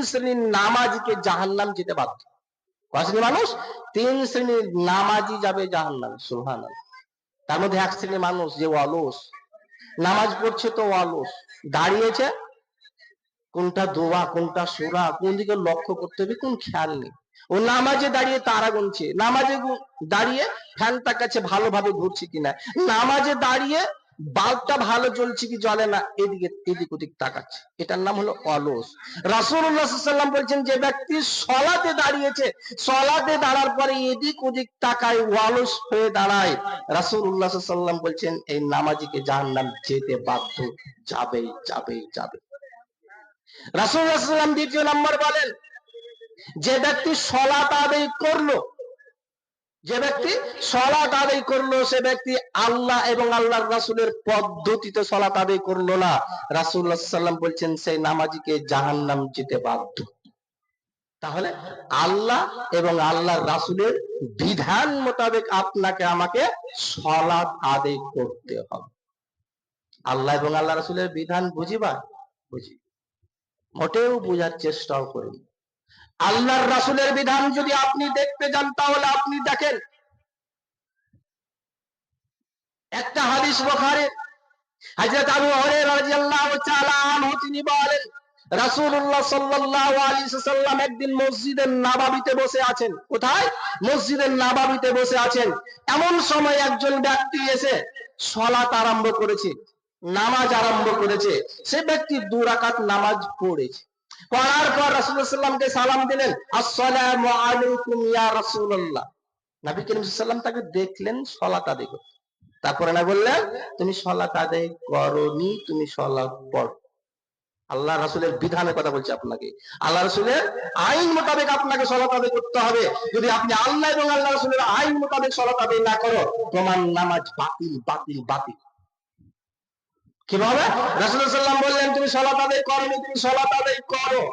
শ্রেণীর নামাজিকে জাহান্নাম যেতে বাধ্য। কয় শ্রেণীর মানুষ? 3 শ্রেণীর নামাজি যাবে জাহান্নাম। সুবহানাল্লাহ। তার মধ্যে এক শ্রেণীর মানুষ যে অলস, নামাজ পড়ছে তো অলস, দাঁড়িয়েছে, কোনটা দোয়া কোনটা সূরা কোন দিকে লক্ষ্য করতে হবে কোন খেয়াল নেই। ও নামাজে দাঁড়িয়ে তারা গুনছে, নামাজে দাঁড়িয়ে ফ্যানটা কাছে ভালোভাবে ঘুরছে কিনা, নামাজে দাঁড়িয়ে বাল্বটা ভালো জ্বলছে কি জ্বলে না এদিক ওদিক তাকাচ্ছে। এটার নাম হলো অলস। রাসূলুল্লাহ সাল্লাল্লাহু আলাইহি ওয়াসাল্লাম বলছেন, যে ব্যক্তি সলাতে দাঁড়িয়েছে, সলাতে দাঁড়ার পরে এদিক ওদিক তাকায়, অলস হয়ে দাঁড়ায়, রাসূলুল্লাহ সাল্লাল্লাহু আলাইহি ওয়াসাল্লাম বলছেন এই নামাজিকে জাহান্নাম যেতে বাধ্য, যাবেই যাবেই যাবে। রাসূলুল্লাহ সাল্লাল্লাহু আলাইহি ওয়াসাল্লাম দ্বিতীয় নম্বর বলেন, যে ব্যক্তি সালাত আদায় করলো, যে ব্যক্তি সালাত আদায় করলো, সে ব্যক্তি আল্লাহ এবং আল্লাহর রাসূলের পদ্ধতিতে সালাত আদায় করলো না, রাসূলুল্লাহ সাল্লাল্লাহু আলাইহি ওয়াসাল্লাম বলছেন সেই নামাজিকে জাহান্নাম যেতে বাধ্য। তাহলে আল্লাহ এবং আল্লাহর রাসূলের বিধান মোতাবেক আপনাকে আমাকে সালাত আদায় করতে হবে। আল্লাহ এবং আল্লাহর রাসূলের বিধান বুঝিবা? বুঝি, মোটেও বোঝার চেষ্টাও করুন। আল্লাহর রাসূলের বিধান যদি আপনি দেখতে যান তাহলে আপনি দেখেন, একটা হাদিস বুখারীর, হযরত আবু হুরায়রা রাদিয়াল্লাহু তাআলা আনহু তিনি বলেন, রাসূলুল্লাহ সাল্লাল্লাহু আলাইহি ওয়াসাল্লাম একদিন মসজিদের নববীতে বসে আছেন। কোথায়? মসজিদের নববীতে বসে আছেন। এমন সময় একজন ব্যক্তি এসে সালাত আরম্ভ করেছে, নামাজ আরম্ভ করেছে। সে ব্যক্তি 2 রাকাত নামাজ পড়েছে। পড়ার পর রাসূলুল্লাহ সাল্লাল্লাহু আলাইহি ওয়াসাল্লামকে সালাম দিলেন, আসসালামু আলাইকুম ইয়া রাসূলুল্লাহ। নবী করিম সাল্লাল্লাহু আলাইহি ওয়াসাল্লাম তাকে দেখলেন সালাত আদায় করতে। তারপরে না বললেন তুমি সালাত আদায় করনি, তুমি সালাত পড়ো। আল্লাহ রাসূলের বিধানের কথা বলছি আপনাকে, আল্লাহ রাসূলের আইন মোতাবেক আপনাকে সালাত আদায় করতে হবে। যদি আপনি আল্লাহ এবং আল্লাহ রাসূলের আইন মোতাবেক সালাত আদায় না করো, তোমার নামাজ বাতিল বাতিল বাতিল। কিভাবে? রাসূলুল্লাহ সাল্লাল্লাহু আলাইহি ওয়াসাল্লাম বললেন তুমি সালাত আদায় করনি, তুমি সালাত আদায় করো।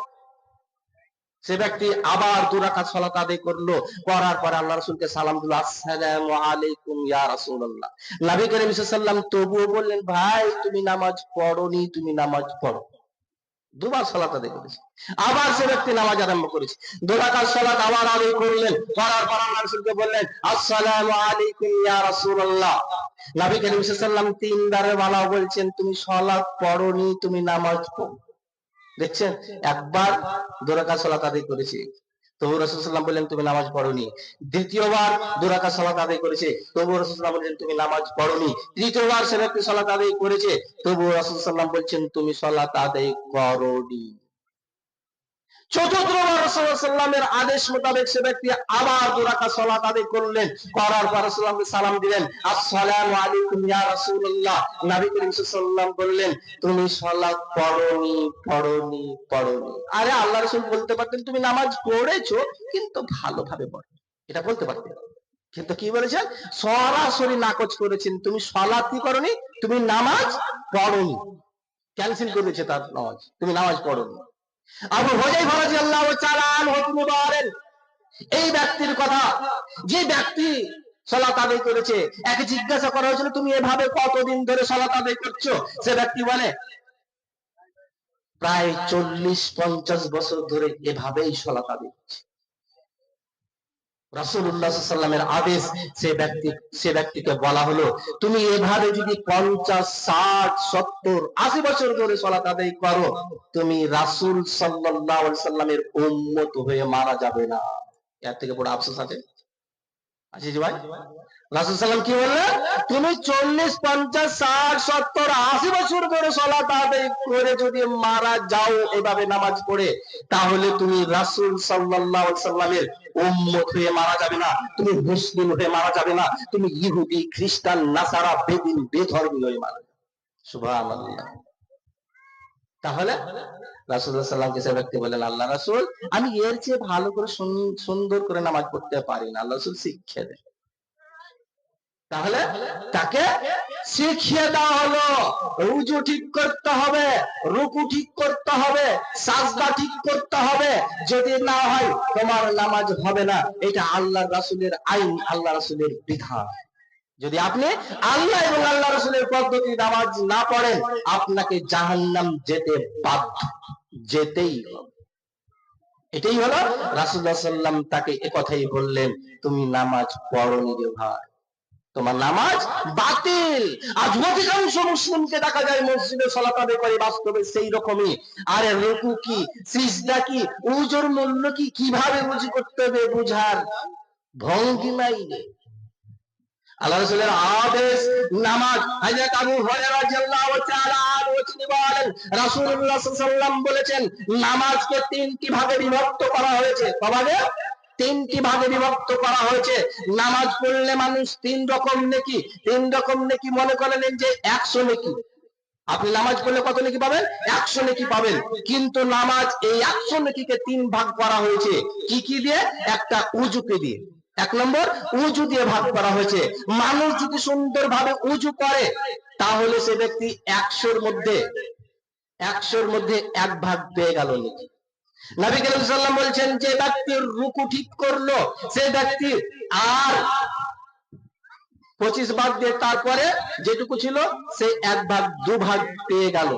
সে ব্যক্তি আবার 2 রাকাত সালাত আদায় করলো, করার পরে আল্লাহ রাসূলকে সালাম দিল, আসসালামু আলাইকুম ইয়া রাসূলুল্লাহ। নবী করিম সাল্লাল্লাহু আলাইহি ওয়াসাল্লাম তবুও বললেন, ভাই তুমি নামাজ পড়োনি, তুমি নামাজ পড়ো। 2 বার সালাত আদায় করেছে। আবার সে ব্যক্তি নামাজ আরম্ভ করেছে, 2 রাকাত সালাত আবার আদায় করলেন, করার পর আল্লাহ রাসূলকে বললেন, আসসালামু আলাইকুম ইয়া রাসূলুল্লাহ। নবী করিম সাল্লাল্লাহু আলাইহি ওয়াসাল্লাম 3 বারে বলা বলছেন তুমি সালাত পড়োনি, তুমি নামাজ পড়ো। দেখছেন, একবার 2 রাকাত সালাত আদায় করেছে, তবু রাসূল সাল্লাল্লাহু আলাইহি ওয়াসাল্লাম বললেন তুমি নামাজ পড়োনি। দ্বিতীয়বার 2 রাকাত সালাত আদায় করেছে, তবু রাসূল সাল্লাল্লাহু আলাইহি ওয়াসাল্লাম বললেন তুমি নামাজ পড়োনি। তৃতীয়বার সে ব্যক্তি সালাত আদায় করেছে, তবু রাসূল সাল্লাল্লাহু আলাইহি ওয়াসাল্লাম বলছেন তুমি সালাত আদায় করোনি। চতুর্থবার রাসূল সাল্লাল্লাহু আলাইহি ওয়াসাল্লামের আদেশ মোতাবেক সে ব্যক্তি আবার 2 রাকাত সালাত আদায় করলেন, করার পর রাসূলুল্লাহকে সালাম দিলেন, আসসালামু আলাইকুম ইয়া রাসূলুল্লাহ। নবী করিম সাল্লাল্লাহু আলাইহি ওয়াসাল্লাম বললেন তুমি সালাত পড়োনি পড়োনি পড়োনি। আরে আল্লাহ রাসূল বলতে পারতেন তুমি নামাজ পড়েছো কিন্তু ভালোভাবে পড়ো, এটা বলতে পারতেন, কিন্তু কি বলেছেন? সরাসরি নাকচ করেছেন, তুমি সালাত কি করোনি, তুমি নামাজ পড়োনি। ক্যান্সেল করেছে তার নামাজ, তুমি নামাজ পড়োনি। আবু হুযায়ফা রাদিয়াল্লাহু তাআলা আনহু তিনি বলেন, এই ব্যক্তির কথা, যে ব্যক্তি সালাত আদায় করেছে, একে জিজ্ঞাসা করা হয়েছিল তুমি এভাবে কতদিন ধরে সালাত আদায় করছো? সে ব্যক্তি বলে প্রায় 40-50 বছর ধরে এভাবেই সালাত আদায় করছি। রাসূলুল্লাহ সাল্লাল্লাহু আলাইহি ওয়াসাল্লামের আদেশ, সে ব্যক্তিকে বলা হলো তুমি এভাবে যদি 50, 60, 70, 80 বছর ধরে সালাত আদায় করো, তুমি রাসূল সাল্লাল্লাহু আলাইহি ওয়াসাল্লামের উম্মত হয়ে মারা যাবে না। এর থেকে বড় আফসোস আছে? আছে জি ভাই? রাসূল সাল্লাল্লাহু আলাইহি ওয়াসাল্লাম কি বললেন? তুমি 40, 50, 60, 70, 80 বছর ধরে সালাত আদায় করে যদি মারা যাও এভাবে নামাজ পড়ে, তাহলে তুমি রাসূল সাল্লাল্লাহু আলাইহি ওয়াসাল্লামের উম্মত হয়ে মারা যাবে না, তুমি মুসলিম হয়ে মারা যাবে না, তুমি ইহুদি, খ্রিস্টান, নাসারা, বেদিন, বেধর্মী হয়ে মারা যাবে। সুবহানাল্লাহ। তাহলে রাসূলুল্লাহ সাল্লাল্লাহু আলাইহি ওয়াসাল্লামকে সে ব্যক্তি বলেন, আল্লাহ রাসূল আমি এর চেয়ে ভালো করে সুন্দর করে নামাজ পড়তে পারি না, আল্লাহ রাসূল শিখিয়ে দেন। তাহলে তাকে শিখিয়ে দেওয়া হলো রুজু ঠিক করতে হবে, রুকু ঠিক করতে হবে, সাজদা ঠিক করতে হবে, যদি না হয় তোমার নামাজ হবে না। এটা আল্লাহর রাসূলের আইন, আল্লাহ রাসূলের বিধান। যদি আপনি আল্লাহ এবং আল্লাহ রাসূলের পদ্ধতি নামাজ না পড়েন, আপনাকে জাহান্নাম যেতে বাধ্য, যেতেই হবে। এটাই হলো রাসূলুল্লাহ সাল্লাল্লাহু আলাইহি ওয়াসাল্লাম তাকে একথাই বললেন, তুমি নামাজ পড়োনি রে ভাই, তোমার নামাজ বাতিল। আজ অধিকাংশ মুসলিমকে দেখা যায় মসজিদে সালাত আদায় করে, বাস্তবে সেই রকমই। আরে রুকু কি, সিজদা কি, উজুর মূল্য কি, কিভাবে উজু করতে হবে বুঝার ভঙ্গিমাই নেই। আল্লাহ রাসূলের আদেশ নামাজ। হযরত আবু হুরায়রা রাদিয়াল্লাহু তাআলা আনহু তিনি বলেন, রাসূলুল্লাহ সাল্লাল্লাহু আলাইহি ওয়াসাল্লাম বলেছেন, নামাজকে তিনটি ভাগে বিভক্ত করা হয়েছে। কভাবে? তিনটি ভাগে বিভক্ত করা হয়েছে। নামাজ পড়লে মানুষ তিন রকম নেকি, তিন রকম নেকি মনে করেন যে 100 নেকি। আপনি নামাজ পড়লে কত নেকি পাবেন? 100 নেকি পাবেন। কিন্তু নামাজ এই 100 নেকিকে তিন ভাগ করা হয়েছে। কি কি দিয়ে? একটা উজুকে দিয়ে। এক নম্বর উজু দিয়ে ভাগ করা হয়েছে। মানুষ যদি সুন্দরভাবে উজু করে তাহলে সে ব্যক্তি 100-র মধ্যে এক ভাগ পেয়ে গেল নাকি। নবী করিম সাল্লাল্লাহু আলাইহি ওয়াসাল্লাম বলছেন, যে ব্যক্তি রুকু ঠিক করলো সে ব্যক্তি আর 25 ভাগ দিয়ে তারপরে যেটুকু ছিল সে এক ভাগ দু ভাগ পেয়ে গেল,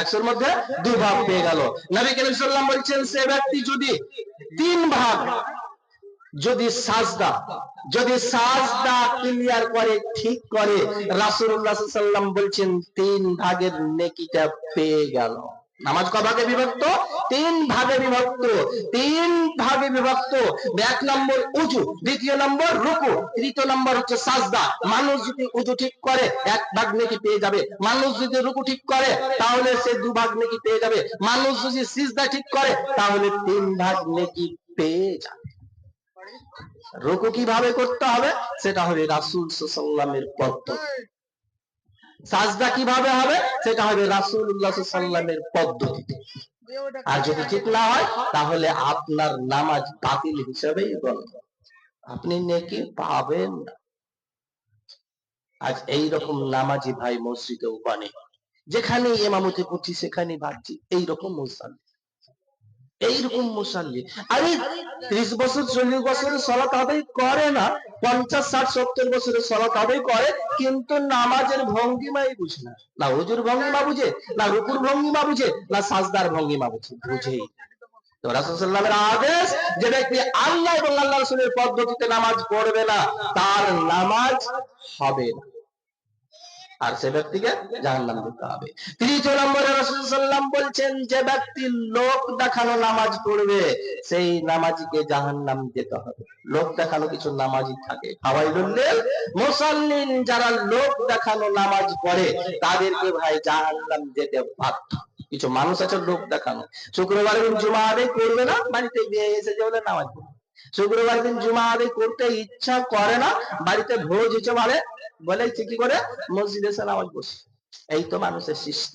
100-র মধ্যে দু ভাগ পেয়ে গেল। নবী করিম সাল্লাল্লাহু আলাইহি ওয়াসাল্লাম বলছেন, সে ব্যক্তি যদি তিন ভাগ, যদি সাজদা ক্লিয়ার করে, ঠিক করে, রাসূলুল্লাহ সাল্লাল্লাহু আলাইহি ওয়াসাল্লাম বলছেন তিন ভাগের নেকিটা পেয়ে গেল। নামাজ ক ভাগে বিভক্ত? তিন ভাগে বিভক্ত। তিন ভাগে বিভক্ত। এক নম্বর উজু, দ্বিতীয় নম্বর রুকু, তৃতীয় নম্বর হচ্ছে সাজদা। মানুষ যদি উজু ঠিক করে এক ভাগ নেকি পেয়ে যাবে, মানুষ যদি রুকু ঠিক করে তাহলে সে দু ভাগ নেকি পেয়ে যাবে, মানুষ যদি সিজদা ঠিক করে তাহলে তিন ভাগ নেকি পেয়ে যাবে। রুকু কিভাবে করতে হবে সেটা হবে রাসূল সাল্লাল্লাহু আলাইহি ওয়াসাল্লামের পদ্ধতি। সাজদা কিভাবে হবে সেটা হবে রাসূলুল্লাহ সাল্লাল্লাহু আলাইহি ওয়াসাল্লামের পদ্ধতিতে। আর যদি ঠিক না হয় তাহলে আপনার নামাজ বাতিল হিসেবেই গণ্য, আপনি নেকি পাবেন না। আজ এই রকম নামাজি ভাই মসজিদে উপানে, যেখানে ইমামতি করছি সেখানে ভাবছি এইরকম মুসাল্লি, এইরকম মুসাল্লি। আরে 30 বছর 40 বছরের সালাত আদায় করে না, 50 60 70 বছরের সালাত আদায় করে, কিন্তু নামাজের ভঙ্গিমাই বুঝে না। না হুজুর ভঙ্গিমা বুঝে, না রুকুর ভঙ্গিমা বুঝে, না সাজদার ভঙ্গিমা বুঝেই। তো রাসূল সাল্লাল্লাহু আলাইহি ওয়াসাল্লামের আদেশ, যে ব্যক্তি আল্লাহ এবং আল্লাহর রাসূলের পদ্ধতিতে নামাজ পড়বে না তার নামাজ হবে না, আর সে ব্যক্তিকে জাহান্নাম যেতে হবে। তৃতীয় নম্বরে রাসূল সাল্লাল্লাহু আলাইহি ওয়াসাল্লাম বলছেন, যে ব্যক্তি লোক দেখানো নামাজ পড়বে সেই নামাজিকে জাহান্নাম যেতে হবে। লোক দেখানো কিছু নামাজি থাকে, ফাওয়াইলুল লিল মুসাল্লিন, যারা লোক দেখানো নামাজ পড়ে তাদেরকে ভাই জাহান্নাম যেতে বাধ্য। কিছু মানুষ আছে লোক দেখানো, শুক্রবার দিন জুমা আদায় করবে না, বাড়িতে বিয়ে এসেছে বলে নামাজ পড়বে। শুক্রবার দিন জুমা আদায় করতে ইচ্ছা করে না, বাড়িতে ভোজ হচ্ছে বলে কি করে মসজিদে এসে নামাজ পড়ছে। এই তো মানুষের সৃষ্টি।